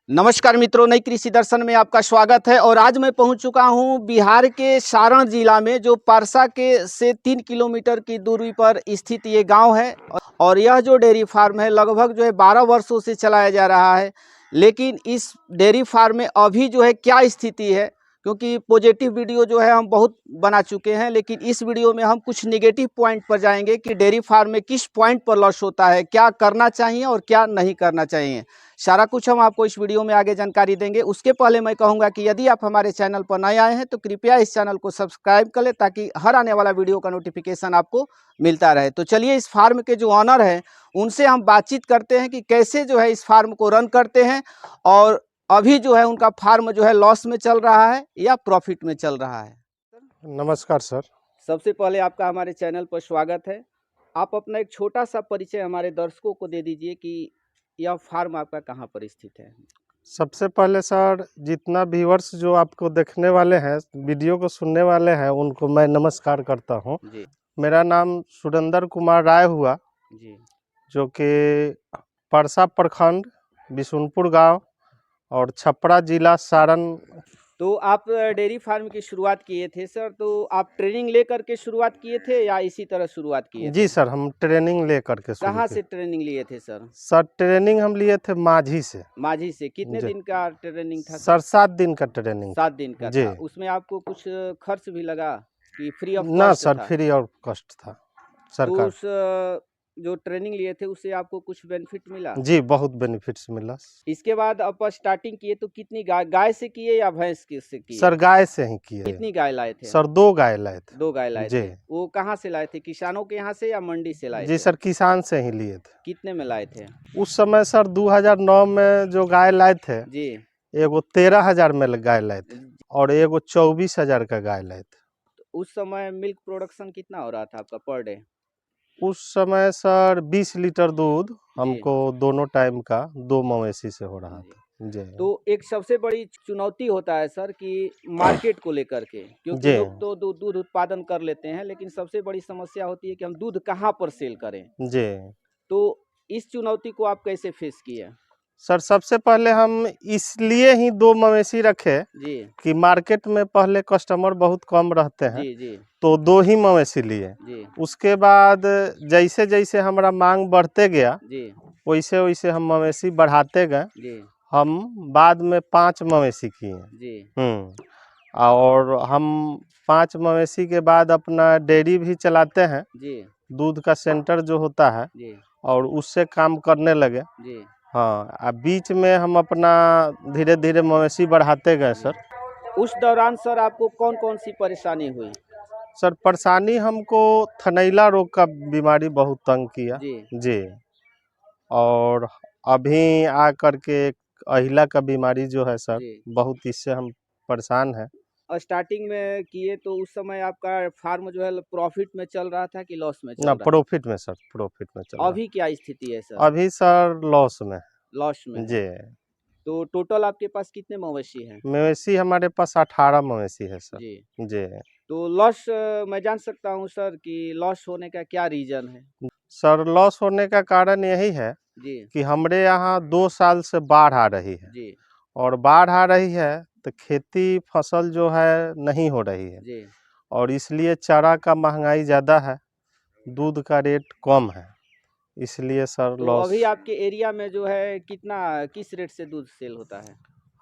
नमस्कार मित्रों, नई कृषि दर्शन में आपका स्वागत है। और आज मैं पहुंच चुका हूं बिहार के सारण जिला में, जो परसा के से 3 किलोमीटर की दूरी पर स्थित ये गांव है। और यह जो डेयरी फार्म है लगभग जो है 12 वर्षों से चलाया जा रहा है। लेकिन इस डेयरी फार्म में अभी जो है क्या स्थिति है, क्योंकि पॉजिटिव वीडियो जो है हम बहुत बना चुके हैं, लेकिन इस वीडियो में हम कुछ नेगेटिव पॉइंट पर जाएंगे कि डेयरी फार्म में किस पॉइंट पर लॉस होता है, क्या करना चाहिए और क्या नहीं करना चाहिए। सारा कुछ हम आपको इस वीडियो में आगे जानकारी देंगे। उसके पहले मैं कहूंगा कि यदि आप हमारे चैनल पर नए आए हैं तो कृपया इस चैनल को सब्सक्राइब कर लें, ताकि हर आने वाला वीडियो का नोटिफिकेशन आपको मिलता रहे। तो चलिए इस फार्म के जो ऑनर हैं उनसे हम बातचीत करते हैं कि कैसे जो है इस फार्म को रन करते हैं, और अभी जो है उनका फार्म जो है लॉस में चल रहा है या प्रॉफिट में चल रहा है। नमस्कार सर। सबसे पहले आपका हमारे चैनल पर स्वागत है। आप अपना एक छोटा सा परिचय हमारे दर्शकों को दे दीजिए कि यह फार्म आपका कहाँ पर स्थित है। सबसे पहले सर, जितना व्यूअर्स जो आपको देखने वाले हैं, वीडियो को सुनने वाले हैं, उनको मैं नमस्कार करता हूं। जी मेरा नाम सुरेंद्र कुमार राय हुआ, जी जो कि परसा प्रखंड बिशुनपुर गांव और छपरा जिला सारण। तो आप डेयरी फार्म की शुरुआत किए थे सर, तो आप ट्रेनिंग लेकर के शुरुआत किए थे या इसी तरह शुरुआत किए जी थे? सर, हम ट्रेनिंग ले करके शुरू कहाँ किए। से ट्रेनिंग लिए थे सर? सर, ट्रेनिंग हम लिए थे माझी से। माझी से। कितने जी दिन का ट्रेनिंग था सर, सर? 7 दिन का ट्रेनिंग 7 दिन का जी। था। उसमें आपको कुछ खर्च भी लगा कि फ्री ऑफ ना कॉस्ट सर, था? फ्री ऑफ कॉस्ट था तो सरकार। उस जो ट्रेनिंग लिए थे उससे आपको कुछ बेनिफिट मिला? जी, बहुत बेनिफिट्स मिला। इसके बाद आप स्टार्टिंग किए तो कितनी गाय से किए या भैंस से किए? सर, गाय से ही किए। कितनी गाय लाए थे? सर, 2 गाय लाए थे। 2 गाय लाए जी। थे। वो कहाँ से लाए थे? किसानों के यहाँ से या मंडी से लाए जी थे? सर, किसान से ही लिए थे। कितने में लाए थे? उस समय सर 2009 में जो गाय लाए थे, जी। एगो 13,000 में गाय लाए थे और एगो 24,000 का गाय लाए थे। तो उस समय मिल्क प्रोडक्शन कितना हो रहा था आपका पर डे? उस समय सर 20 लीटर दूध जी हमको दोनों टाइम का 2 मवेशी से हो रहा जी। था। जी। तो एक सबसे बड़ी चुनौती होता है सर कि मार्केट को लेकर के, क्योंकि जी। लोग तो दूध उत्पादन कर लेते हैं, लेकिन सबसे बड़ी समस्या होती है कि हम दूध कहाँ पर सेल करें। जी तो इस चुनौती को आप कैसे फेस किए? सर, सबसे पहले हम इसलिए ही 2 मवेशी रखे जी कि मार्केट में पहले कस्टमर बहुत कम रहते हैं, जी जी तो 2 ही मवेशी लिए। जी उसके बाद जैसे जैसे हमारा मांग बढ़ते गया, जी वैसे वैसे हम मवेशी बढ़ाते गए। जी हम बाद में 5 मवेशी किए। जी और हम 5 मवेशी के बाद अपना डेयरी भी चलाते हैं, जी दूध का सेंटर जो होता है, जी और उससे काम करने लगे। जी हाँ, बीच में हम अपना धीरे धीरे मवेशी बढ़ाते गए सर। उस दौरान सर आपको कौन कौन सी परेशानी हुई? सर, परेशानी हमको थनैला रोग का बीमारी बहुत तंग किया। जी जी। और अभी आ करके एक अहिला का बीमारी जो है सर, जी। बहुत इससे हम परेशान हैं। और स्टार्टिंग में किए तो उस समय आपका फार्म जो है प्रॉफिट में चल रहा था कि लॉस में ना, चल रहा प्रॉफिट में सर, प्रॉफिट में चल था? रहा अभी क्या स्थिति है सर? है। अभी सर लॉस में लॉस में है। है। जी। तो टोटल आपके पास कितने मवेशी हैं? मवेशी हमारे पास 18 मवेशी है सर। जी। जी। तो लॉस मैं जान सकता हूँ सर कि लॉस होने का क्या रीजन है? सर, लॉस होने का कारण यही है जी कि हमारे यहाँ 2 साल से बाढ़ आ रही है, जी और बाढ़ आ रही है तो खेती फसल जो है नहीं हो रही है, जी। और इसलिए चारा का महंगाई ज़्यादा है, दूध का रेट कम है, इसलिए सर तो लॉस। अभी आपके एरिया में जो है कितना, किस रेट से दूध सेल होता है?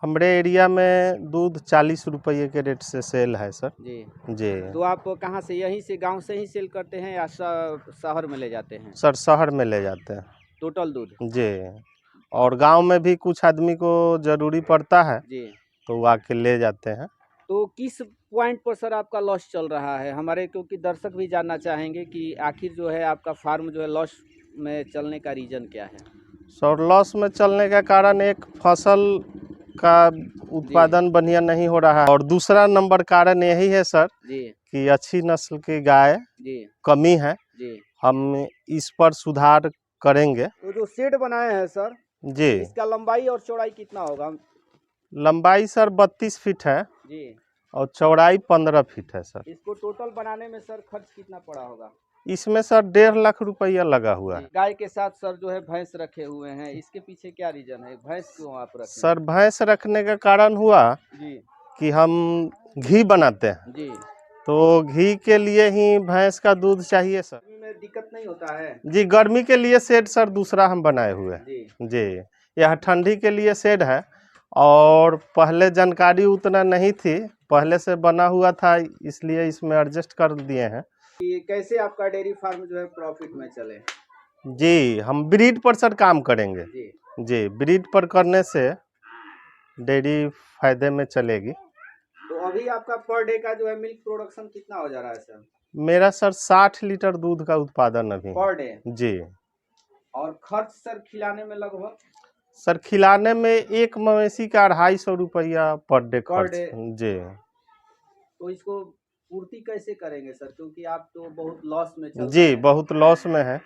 हमारे एरिया में दूध 40 रुपये के रेट से सेल है सर। जी। जी। तो आप कहाँ से, यहीं से गांव से ही सेल करते हैं या शहर में ले जाते हैं सर, शहर में ले जाते हैं। टोटल दूध? जी। और गांव में भी कुछ आदमी को ज़रूरी पड़ता है, जी। तो वो आके ले जाते हैं। तो किस पॉइंट पर सर आपका लॉस चल रहा है हमारे, क्योंकि दर्शक भी जानना चाहेंगे कि आखिर जो है आपका फार्म जो है लॉस में चलने का रीजन क्या है? सर, लॉस में चलने का कारण एक फसल का जी उत्पादन बढ़िया नहीं हो रहा है, और दूसरा नंबर कारण यही है सर जी कि अच्छी नस्ल की गाय जी कमी है। जी। हम इस पर सुधार करेंगे। तो जो शेड बनाए हैं सर, जी। इसका लंबाई और चौड़ाई कितना होगा? लंबाई सर 32 फीट है जी। और चौड़ाई 15 फीट है सर। इसको टोटल बनाने में सर खर्च कितना पड़ा होगा? इसमें सर 1.5 लाख रुपया लगा हुआ है। गाय के साथ सर जो है भैंस रखे हुए हैं, इसके पीछे क्या रीजन है? भैंस क्यों आप रखे सर भैंस रखने का कारण हुआ जी कि हम घी बनाते हैं, जी। तो घी के लिए ही भैंस का दूध चाहिए सर। गर्मी में दिक्कत नहीं होता है जी, गर्मी के लिए शेड सर दूसरा हम बनाए हुए हैं जी जी। यह ठंडी के लिए शेड है, और पहले जानकारी उतना नहीं थी, पहले से बना हुआ था, इसलिए इसमें एडजस्ट कर दिए हैं। कि कैसे आपका डेयरी फार्म जो है प्रॉफिट में चले? जी, हम ब्रीड पर सर काम करेंगे जी जी। ब्रीड पर करने से डेयरी फायदे में चलेगी। तो अभी आपका पर डे का जो है मिल्क प्रोडक्शन कितना हो जा रहा है सर? मेरा सर 60 लीटर दूध का उत्पादन अभी है। Per day. जी और खर्च सर खिलाने में लगभग? सर खिलाने में एक मवेशी का 250 रुपया पर डे पर खर्च डे। जी। तो इसको पूर्ति कैसे करेंगे सर, क्योंकि आप तो बहुत लॉस में चल जी रहे हैं। बहुत लॉस में है,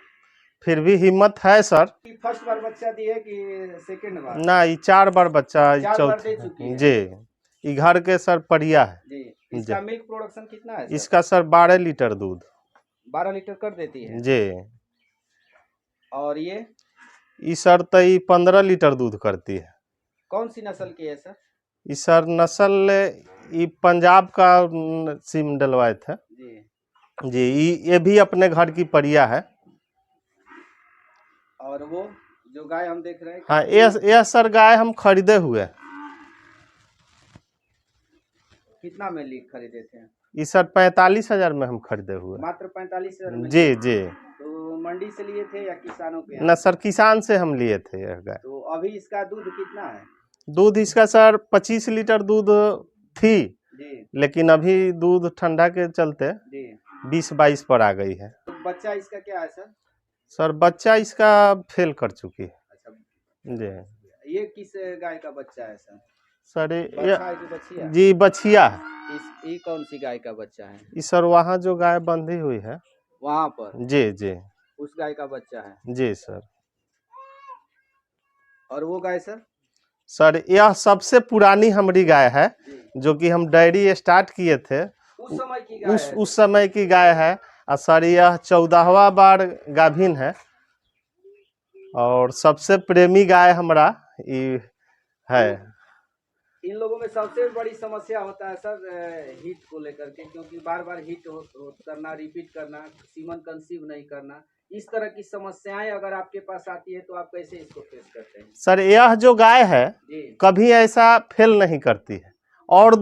फिर भी हिम्मत है सर। कि फर्स्ट बार बच्चा दिए कि सेकंड बार? ना, ये 4 बार बच्चा 4 बार दे चुकी है जी। ये घर के सर परिया है जी। इसका मिल्क प्रोडक्शन कितना है सर? इसका सर 12 लीटर दूध 12 लीटर कर देती है जी। और ये सर तो 15 लीटर दूध करती है। कौन सी नस्ल की है सर? सर नस्ल ये पंजाब का सिम डलवाए थे जी जी। ये भी अपने घर की परिया है। और वो जो गाय हम देख रहे हैं हाँ, यह सर गाय हम खरीदे हुए। कितना में लीक खरीदे थे? ये सर 45,000 में हम खरीदे हुए। मात्र 45,000 में? जी जी। तो मंडी से लिए थे या किसानों के? न सर, किसान से हम लिए थे यह गाय। तो अभी इसका दूध कितना है? दूध इसका सर 25 लीटर दूध थी जी लेकिन अभी दूध ठंडा के चलते जी 20-22 पर आ गई है। तो बच्चा इसका क्या है सर? सर बच्चा इसका फेल कर चुकी है अच्छा जी। ये किस गाय का बच्चा है सर? सर बच्चा है कि बछिया? जी बछिया है। ये कौन सी गाय का बच्चा है? ये सर वहाँ जो गाय बंधी हुई है वहाँ पर जी जी उस गाय का बच्चा है जी सर। और वो गाय सर? सर यह सबसे पुरानी हमारी गाय है, जी। जो कि हम डेयरी स्टार्ट किए थे उस समय की गाय है? उस समय की गाय है। और सर यह 14वां बार गाभिन है, और सबसे प्रेमी गाय हमारा ये है। इन लोगों में सबसे बड़ी समस्या होता है सर हीट को लेकर के, क्योंकि बार बार हीट करना, रिपीट करना, सीमन कंसीव नहीं करना, इस तरह की समस्याएं अगर आपके पास आती है तो आप कैसे इसको फेस करते हैं? सर यह जो गाय है जी कभी ऐसा फेल नहीं करती है, और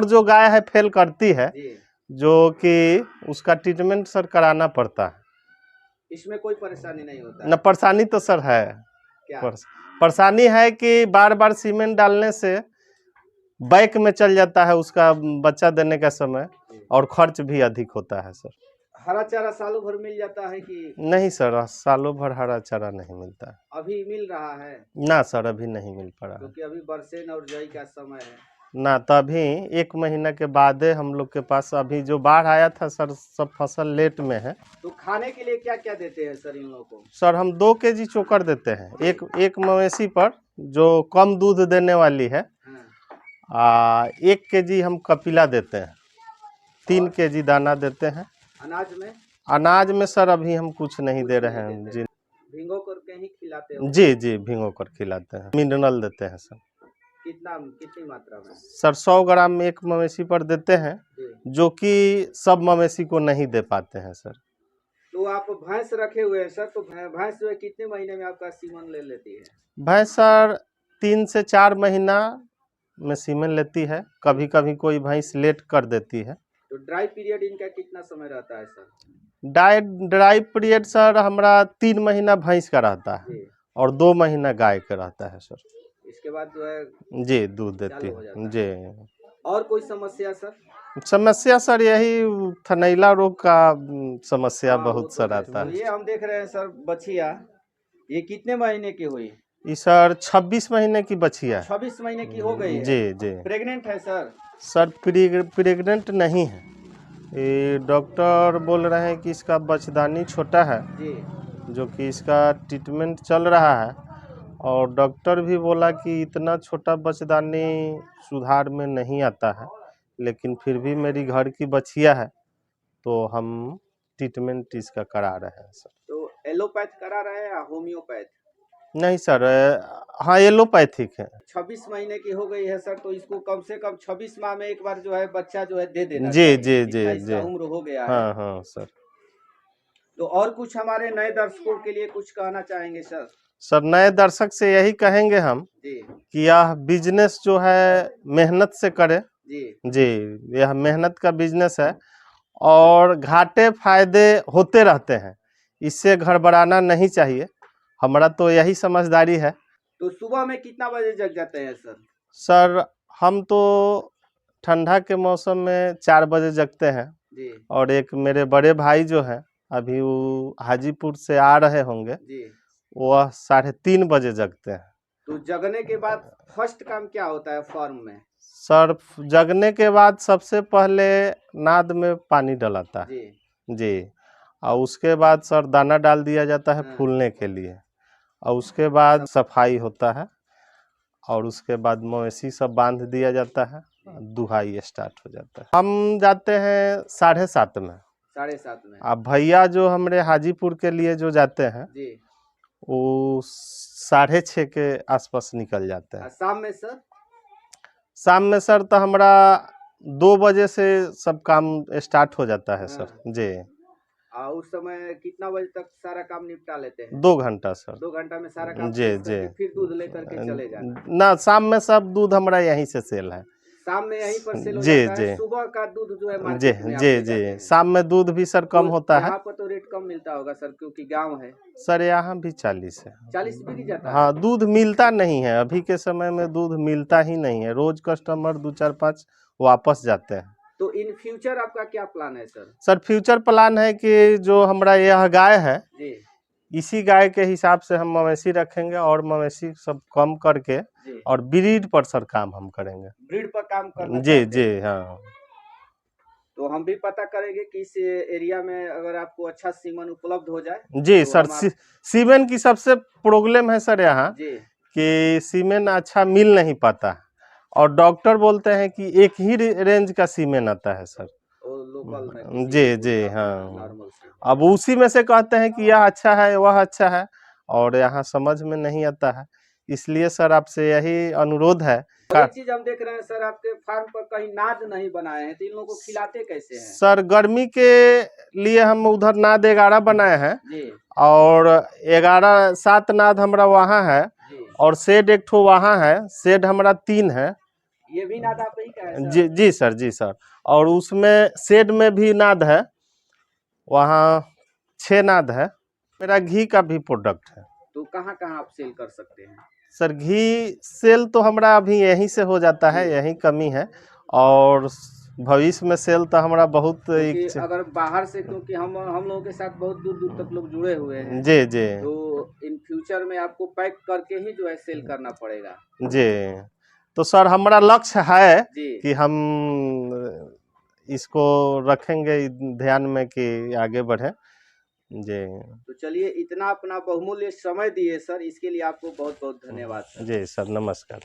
जो गाय है फेल करती है, जी। जो कि उसका ट्रीटमेंट सर कराना पड़ता है। इसमें कोई परेशानी नहीं होता न परेशानी तो सर है। क्या? परेशानी है कि बार बार सीमेंट डालने से बैक में चल जाता है उसका बच्चा देने का समय, और खर्च भी अधिक होता है सर। हरा चारा सालों भर मिल जाता है कि नहीं सर, सालों भर हरा चारा नहीं मिलता है। अभी मिल रहा है? ना सर, अभी नहीं मिल पा रहा है। क्योंकि अभी बरसेन और जई का समय है ना, तभी 1 महीना के बाद हम लोग के पास, अभी जो बाढ़ आया था सर, सब फसल लेट में है। तो खाने के लिए क्या क्या देते हैं सर इन लोगों को? सर हम 2 केजी चोकर देते हैं एक मवेशी पर, जो कम दूध देने वाली है। 1 केजी हम कपिला देते हैं, 3 केजी दाना देते हैं। अनाज में सर अभी हम कुछ नहीं दे रहे हैं जी। भिगो करके ही खिलाते हैं? जी जी, भिगो कर खिलाते हैं। मिनरल देते हैं सर। कितनी मात्रा में? सर 100 ग्राम एक मवेशी पर देते हैं, जो कि सब मवेशी को नहीं दे पाते हैं सर। तो आप भैंस रखे हुए हैं सर, तो भैंस जो है कितने महीने में आपका सीमन ले लेती है? भैंस सर 3 से 4 महीना में सीमन लेती है, कभी कभी कोई भैंस लेट कर देती है। तो ड्राई पीरियड इनका कितना समय रहता है सर? ड्राई पीरियड सर हमारा 3 महीना भैंस का रहता है, और 2 महीना गाय का रहता है सर। इसके बाद जो है जी दूध देती है जी। और कोई समस्या सर? समस्या सर यही थनैला रोग का समस्या बहुत सर आता है। ये हम देख रहे हैं सर बछिया, ये कितने महीने की हुई? ये सर 26 महीने की बछिया है। 26 महीने की हो गई है? जी जी। प्रेग्नेंट है सर? सर प्रेग्नेंट नहीं है, ये डॉक्टर बोल रहे हैं कि इसका बच्चेदानी छोटा है जी, जो कि इसका ट्रीटमेंट चल रहा है। और डॉक्टर भी बोला कि इतना छोटा बच्चेदानी सुधार में नहीं आता है, लेकिन फिर भी मेरी घर की बछिया है तो हम ट्रीटमेंट इसका करा रहे हैं सर। तो एलोपैथ करा रहे हैं या होम्योपैथ? नहीं सर, हाँ एलोपैथिक है। 26 महीने की हो गई है सर, तो इसको कम से कम 26 माह में एक बार जो है बच्चा जो है दे देना जी चाहिए, जी जितना जी इसका जी। उम्र हो गया है। हाँ हाँ सर। तो और कुछ हमारे नए दर्शकों के लिए कुछ कहना चाहेंगे सर? सर नए दर्शक से यही कहेंगे हम जी कि यह बिजनेस जो है मेहनत से करे। जी जी, यह मेहनत का बिजनेस है और घाटे फायदे होते रहते हैं, इससे घबराना नहीं चाहिए। हमारा तो यही समझदारी है। तो सुबह में कितना बजे जग जाते हैं सर? सर हम तो ठंडा के मौसम में 4 बजे जगते हैं जी और एक मेरे बड़े भाई जो हैं अभी वो हाजीपुर से आ रहे होंगे, जी। वह 3:30 बजे जगते हैं। तो जगने के बाद फर्स्ट काम क्या होता है फार्म में? सर जगने के बाद सबसे पहले नाद में पानी डलाता है। जी जी, और उसके बाद सर दाना डाल दिया जाता है हाँ। फूलने के लिए, और उसके बाद सफाई होता है और उसके बाद मवेशी सब बांध दिया जाता है, दुहाई स्टार्ट हो जाता है। हम जाते हैं 7:30 में। 7:30 में? अब भैया जो हमारे हाजीपुर के लिए जो जाते हैं जी। वो 6:30 के आसपास निकल जाते हैं। और शाम में सर? शाम में सर तो हमारा 2 बजे से सब काम स्टार्ट हो जाता है सर। जी। उस समय कितना बजे तक सारा काम निपटा लेते हैं? 2 घंटा सर। 2 घंटा में सारा काम जी फिनिश जी। करके फिर दूध लेकर के चले जाना? ना, शाम में सब दूध हमारा यहीं से सेल है। शाम में यहीं पर सेल हो जी जाता है? जी सुबह का दूध जो है जी मार्केट में आप जी ले जाते जी। हैं? शाम में दूध भी सर कम तो होता है यहाँ पर तो रेट कम मिलता होगा सर, क्योंकि गांव है। सर। यहाँ भी 40 है। 40 बिक जाता है? हाँ, दूध मिलता नहीं है अभी के समय में, दूध मिलता ही नहीं है। रोज कस्टमर 2-4-5 वापस जाते हैं। तो इन फ्यूचर आपका क्या प्लान है सर? सर फ्यूचर प्लान है कि जो हमारा यह गाय है, जी इसी गाय के हिसाब से हम मवेशी रखेंगे और मवेशी सब कम करके जी। और ब्रीड पर सर काम हम करेंगे। ब्रीड पर काम करना जी चाहते जी हैं? हाँ। तो हम भी पता करेंगे कि इस एरिया में अगर आपको अच्छा सीमन उपलब्ध हो जाए जी तो सर, हम आप... सीमेन की सबसे प्रॉब्लम है सर यहाँ जी कि सीमेन अच्छा मिल नहीं पाता है और डॉक्टर बोलते हैं कि एक ही रेंज का सीमेन आता है सर। और लोकल में जी जी हाँ। नॉर्मल से। अब उसी में से कहते हैं कि यह अच्छा है वह अच्छा है और यहाँ समझ में नहीं आता है, इसलिए सर आपसे यही अनुरोध है। और एक चीज हम देख रहे हैं सर, आपके फार्म पर कहीं नाद नहीं बनाए हैं, तो इन लोगों को खिलाते कैसे हैं? सर गर्मी के लिए हम उधर नाद 11 बनाए हैं जी और 7 नाद हमारा वहाँ है जी। और शेड एक ठो वहाँ है, शेड हमारा 3 है। ये भी नाद आप ही का है सर? जी जी सर, जी सर। और उसमें शेड में भी नाद है, वहाँ 6 नाद है। मेरा घी का भी प्रोडक्ट है। तो कहाँ कहाँ आप सेल कर सकते हैं? सर घी सेल तो हमारा अभी यहीं से हो जाता है, यहीं कमी है, और भविष्य में सेल तो हमारा बहुत क्योंकि अगर बाहर से, क्योंकि हम लोगों के साथ बहुत दूर दूर तक लोग जुड़े हुए हैं। जी जी। तो इन फ्यूचर में आपको पैक करके ही जो है सेल करना पड़ेगा। जी, तो सर हमारा लक्ष्य है जी कि हम इसको रखेंगे ध्यान में कि आगे बढ़े। जी तो चलिए, इतना अपना बहुमूल्य समय दिए सर, इसके लिए आपको बहुत बहुत धन्यवाद सर। जी सर, नमस्कार।